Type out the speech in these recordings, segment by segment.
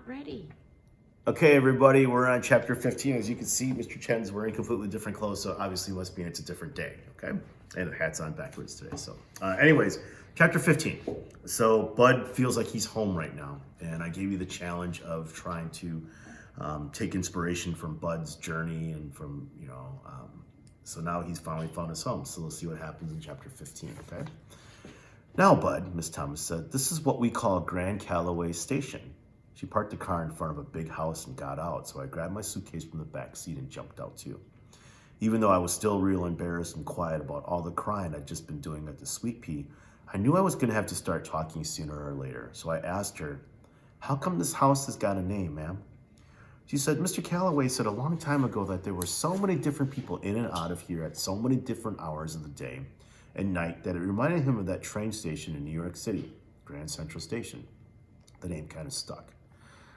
Ready. Okay, everybody, we're on chapter 15. As you can see, Mr. Chen's wearing completely different clothes, so obviously must mean it's a different day, okay? And the hat's on backwards today, so. Anyways, chapter 15. So Bud feels like he's home right now, and I gave you the challenge of trying to take inspiration from Bud's journey and from, so now he's finally found his home. So let's see what happens in chapter 15, okay? Now, Bud, Miss Thomas said, this is what we call Grand Calloway Station. She parked the car in front of a big house and got out, so I grabbed my suitcase from the back seat and jumped out too. Even though I was still real embarrassed and quiet about all the crying I'd just been doing at the Sweet Pea, I knew I was going to have to start talking sooner or later, so I asked her, how come this house has got a name, ma'am? She said, Mr. Calloway said a long time ago that there were so many different people in and out of here at so many different hours of the day and night that it reminded him of that train station in New York City, Grand Central Station. The name kind of stuck.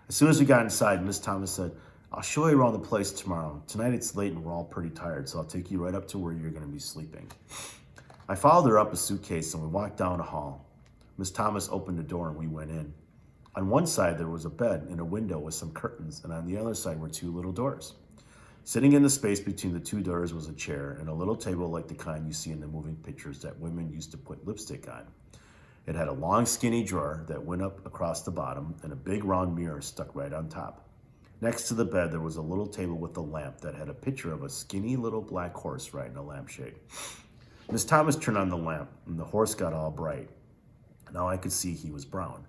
As soon as we got inside, Miss Thomas said, I'll show you around the place tomorrow. Tonight it's late and we're all pretty tired, so I'll take you right up to where you're going to be sleeping. I followed her up a suitcase and we walked down a hall. Miss Thomas opened the door and we went in. On one side there was a bed and a window with some curtains, and on the other side were two little doors. Sitting in the space between the two doors was a chair and a little table like the kind you see in the moving pictures that women used to put lipstick on. It had a long skinny drawer that went up across the bottom and a big round mirror stuck right on top. Next to the bed there was a little table with a lamp that had a picture of a skinny little black horse riding a lampshade. Miss Thomas turned on the lamp and the horse got all bright. Now I could see he was brown.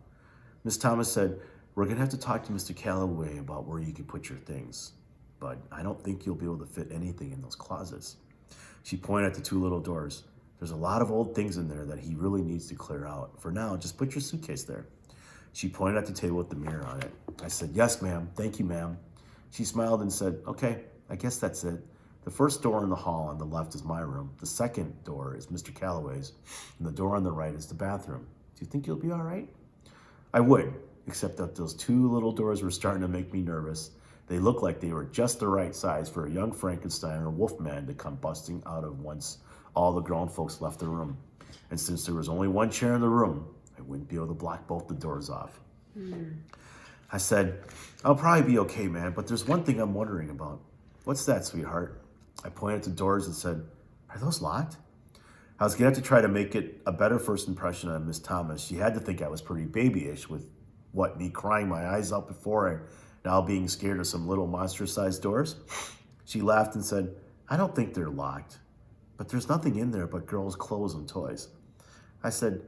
Miss Thomas said, we're going to have to talk to Mr. Calloway about where you can put your things, but I don't think you'll be able to fit anything in those closets. She pointed at the two little doors. There's a lot of old things in there that he really needs to clear out. For now, just put your suitcase there. She pointed at the table with the mirror on it. I said, yes, ma'am. Thank you, ma'am. She smiled and said, okay, I guess that's it. The first door in the hall on the left is my room. The second door is Mr. Calloway's, and the door on the right is the bathroom. Do you think you'll be all right? I would, except that those two little doors were starting to make me nervous. They looked like they were just the right size for a young Frankenstein or Wolfman to come busting out of once all the grown folks left the room. And since there was only one chair in the room, I wouldn't be able to block both the doors off. I said, I'll probably be okay, man, but there's one thing I'm wondering about. What's that, sweetheart? I pointed at the doors and said, are those locked? I was going to have to try to make it a better first impression on Miss Thomas. She had to think I was pretty babyish with, me crying my eyes out before and now being scared of some little monster-sized doors. She laughed and said, I don't think they're locked, but there's nothing in there but girls' clothes and toys. I said,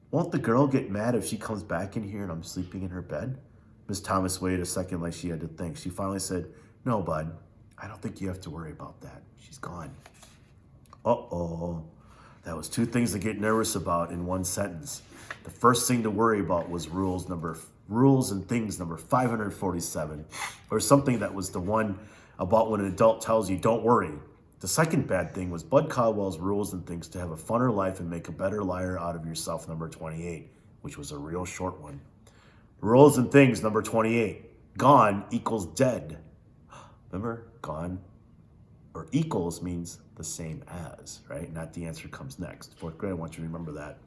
won't the girl get mad if she comes back in here and I'm sleeping in her bed? Miss Thomas waited a second like she had to think. She finally said, no, Bud, I don't think you have to worry about that. She's gone. Uh-oh. That was two things to get nervous about in one sentence. The first thing to worry about was rules and things number 547, or something that was the one about when an adult tells you, don't worry. The second bad thing was Bud Caldwell's rules and things to have a funner life and make a better liar out of yourself, number 28, which was a real short one. Rules and things, number 28. Gone equals dead. Remember, gone or equals means the same as, right? Not the answer comes next. Fourth grade, I want you to remember that.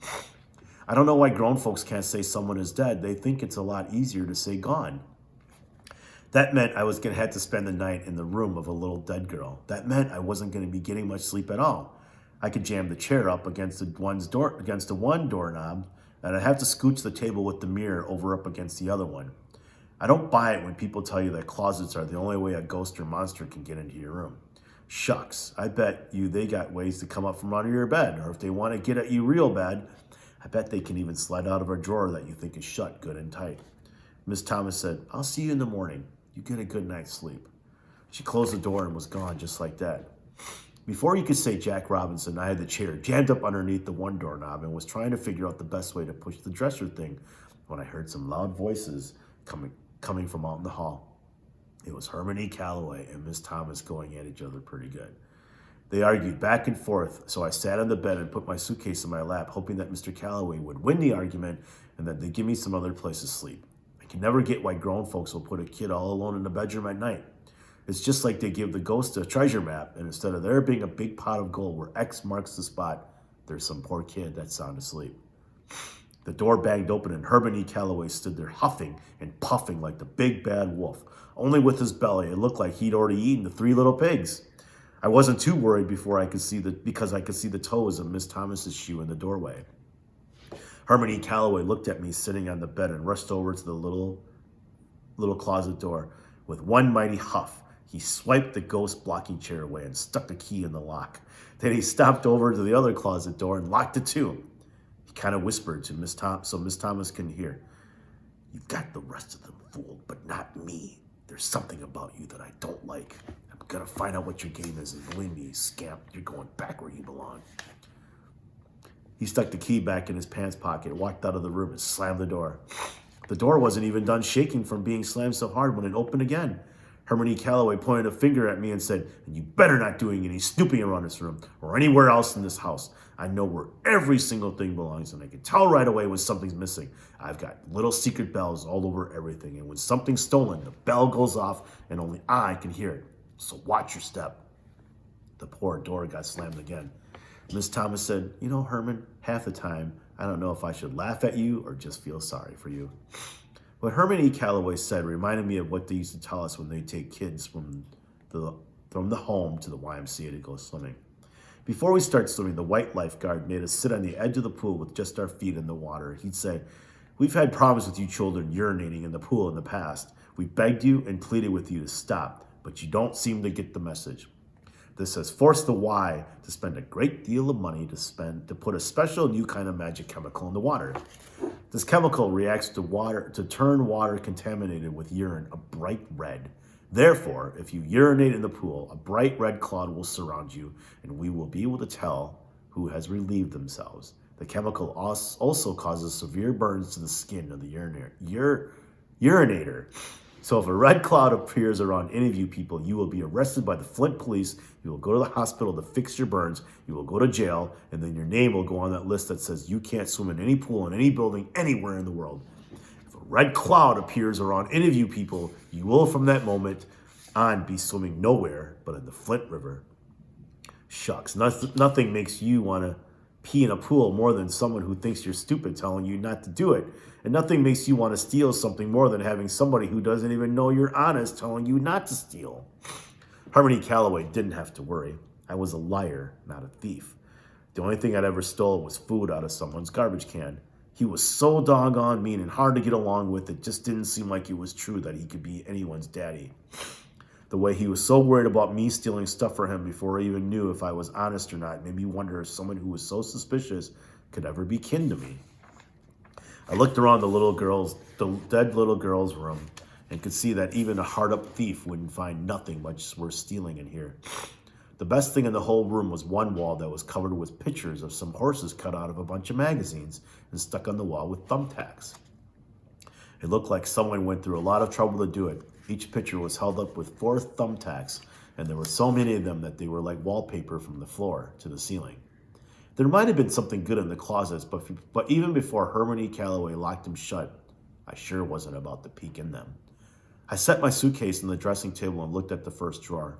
I don't know why grown folks can't say someone is dead. They think it's a lot easier to say gone. That meant I was going to have to spend the night in the room of a little dead girl. That meant I wasn't going to be getting much sleep at all. I could jam the chair up against the one doorknob, and I'd have to scooch the table with the mirror over up against the other one. I don't buy it when people tell you that closets are the only way a ghost or monster can get into your room. Shucks, I bet you they got ways to come up from under your bed, or if they want to get at you real bad, I bet they can even slide out of a drawer that you think is shut good and tight. Miss Thomas said, I'll see you in the morning. You get a good night's sleep. She closed the door and was gone just like that. Before you could say Jack Robinson, I had the chair jammed up underneath the one doorknob and was trying to figure out the best way to push the dresser thing when I heard some loud voices coming from out in the hall. It was Herman E. Calloway and Miss Thomas going at each other pretty good. They argued back and forth, so I sat on the bed and put my suitcase in my lap, hoping that Mr. Calloway would win the argument and that they'd give me some other place to sleep. I can never get why grown folks will put a kid all alone in the bedroom at night. It's just like they give the ghost a treasure map, and instead of there being a big pot of gold where X marks the spot, there's some poor kid that's sound asleep. The door banged open and Herman E. Calloway stood there huffing and puffing like the big bad wolf. Only with his belly, it looked like he'd already eaten the 3 little pigs. I wasn't too worried because I could see the toes of Miss Thomas's shoe in the doorway. Herman E. Calloway looked at me sitting on the bed and rushed over to the little closet door. With one mighty huff, he swiped the ghost-blocking chair away and stuck the key in the lock. Then he stomped over to the other closet door and locked it too. He kind of whispered to Miss Thomas so Miss Thomas can hear. "You've got the rest of them fooled, but not me. There's something about you that I don't like. I'm gonna find out what your game is, and believe me, scamp, you're going back where you belong." He stuck the key back in his pants pocket, walked out of the room, and slammed the door. The door wasn't even done shaking from being slammed so hard when it opened again. Herman E. Calloway pointed a finger at me and said, "And you better not doing any snooping around this room or anywhere else in this house. I know where every single thing belongs, and I can tell right away when something's missing. I've got little secret bells all over everything, and when something's stolen, the bell goes off, and only I can hear it. So watch your step." The poor door got slammed again. Miss Thomas said, "You know, Herman, half the time, I don't know if I should laugh at you or just feel sorry for you." What Herman E. Calloway said reminded me of what they used to tell us when they take kids from the home to the YMCA to go swimming. Before we start swimming, the white lifeguard made us sit on the edge of the pool with just our feet in the water. He'd say, "We've had problems with you children urinating in the pool in the past. We begged you and pleaded with you to stop, but you don't seem to get the message. This has forced the Y to spend a great deal of money to put a special new kind of magic chemical in the water. This chemical reacts to turn water contaminated with urine a bright red. Therefore, if you urinate in the pool, a bright red cloud will surround you, and we will be able to tell who has relieved themselves. The chemical also causes severe burns to the skin of the urinator. So if a red cloud appears around any of you people, you will be arrested by the Flint police. You will go to the hospital to fix your burns. You will go to jail, and then your name will go on that list that says you can't swim in any pool in any building anywhere in the world. If a red cloud appears around any of you people, you will from that moment on be swimming nowhere but in the Flint River." Shucks, nothing makes you want to pee in a pool more than someone who thinks you're stupid telling you not to do it. And nothing makes you want to steal something more than having somebody who doesn't even know you're honest telling you not to steal. Herman E. Calloway didn't have to worry. I was a liar, not a thief. The only thing I'd ever stole was food out of someone's garbage can. He was so doggone mean and hard to get along with, it just didn't seem like it was true that he could be anyone's daddy. The way he was so worried about me stealing stuff for him before I even knew if I was honest or not made me wonder if someone who was so suspicious could ever be kin to me. I looked around the dead little girl's room, and could see that even a hard-up thief wouldn't find nothing much worth stealing in here. The best thing in the whole room was one wall that was covered with pictures of some horses cut out of a bunch of magazines and stuck on the wall with thumbtacks. It looked like someone went through a lot of trouble to do it. Each picture was held up with 4 thumbtacks, and there were so many of them that they were like wallpaper from the floor to the ceiling. There might have been something good in the closets, but even before Herman E. Calloway locked them shut, I sure wasn't about to peek in them. I set my suitcase on the dressing table and looked at the first drawer.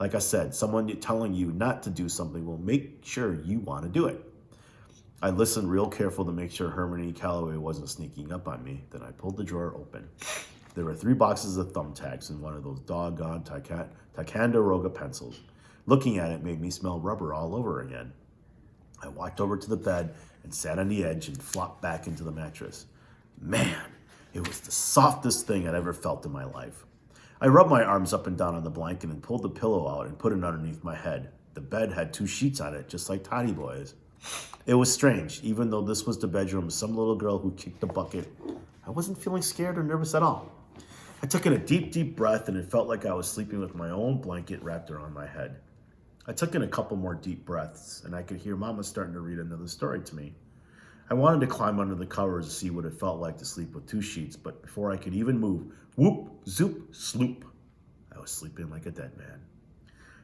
Like I said, someone telling you not to do something will make sure you want to do it. I listened real careful to make sure Herman E. Calloway wasn't sneaking up on me. Then I pulled the drawer open. There were 3 boxes of thumbtacks and one of those doggone Ticonderoga pencils. Looking at it made me smell rubber all over again. I walked over to the bed and sat on the edge and flopped back into the mattress. Man, it was the softest thing I'd ever felt in my life. I rubbed my arms up and down on the blanket and pulled the pillow out and put it underneath my head. The bed had 2 sheets on it, just like Toddy Boy's. It was strange. Even though this was the bedroom of some little girl who kicked the bucket, I wasn't feeling scared or nervous at all. I took in a deep, deep breath, and it felt like I was sleeping with my own blanket wrapped around my head. I took in a couple more deep breaths, and I could hear Mama starting to read another story to me. I wanted to climb under the covers to see what it felt like to sleep with 2 sheets, but before I could even move, whoop, zoop, sloop, I was sleeping like a dead man.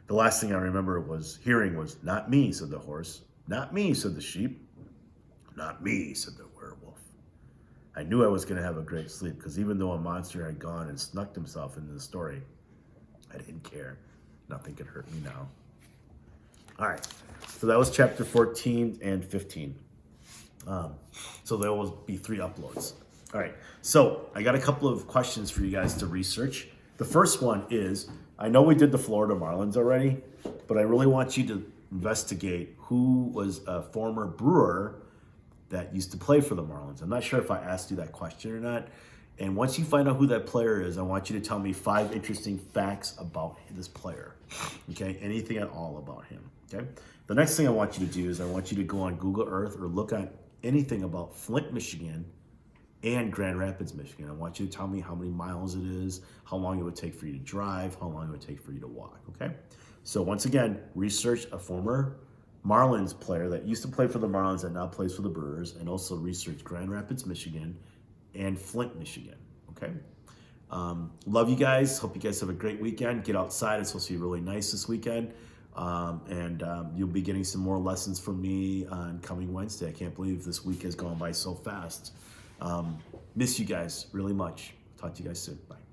The last thing I remember hearing was, "Not me," said the horse. "Not me," said the sheep. "Not me," said the werewolf. I knew I was going to have a great sleep, because even though a monster had gone and snuck himself into the story, I didn't care. Nothing could hurt me now. All right, so that was chapter 14 and 15. So there will be 3 uploads. All right, so I got a couple of questions for you guys to research. The first one is, I know we did the Florida Marlins already, but I really want you to investigate who was a former Brewer that used to play for the Marlins. I'm not sure if I asked you that question or not. And once you find out who that player is, I want you to tell me 5 interesting facts about this player. Okay, anything at all about him. Okay. The next thing I want you to do is I want you to go on Google Earth or look at anything about Flint, Michigan and Grand Rapids, Michigan. I want you to tell me how many miles it is, how long it would take for you to drive, how long it would take for you to walk, okay? So once again, research a former Marlins player that used to play for the Marlins that now plays for the Brewers, and also research Grand Rapids, Michigan and Flint, Michigan, okay? Love you guys. Hope you guys have a great weekend. Get outside. It's supposed to be really nice this weekend. You'll be getting some more lessons from me on coming Wednesday. I can't believe this week has gone by so fast. Miss you guys really much. Talk to you guys soon. Bye.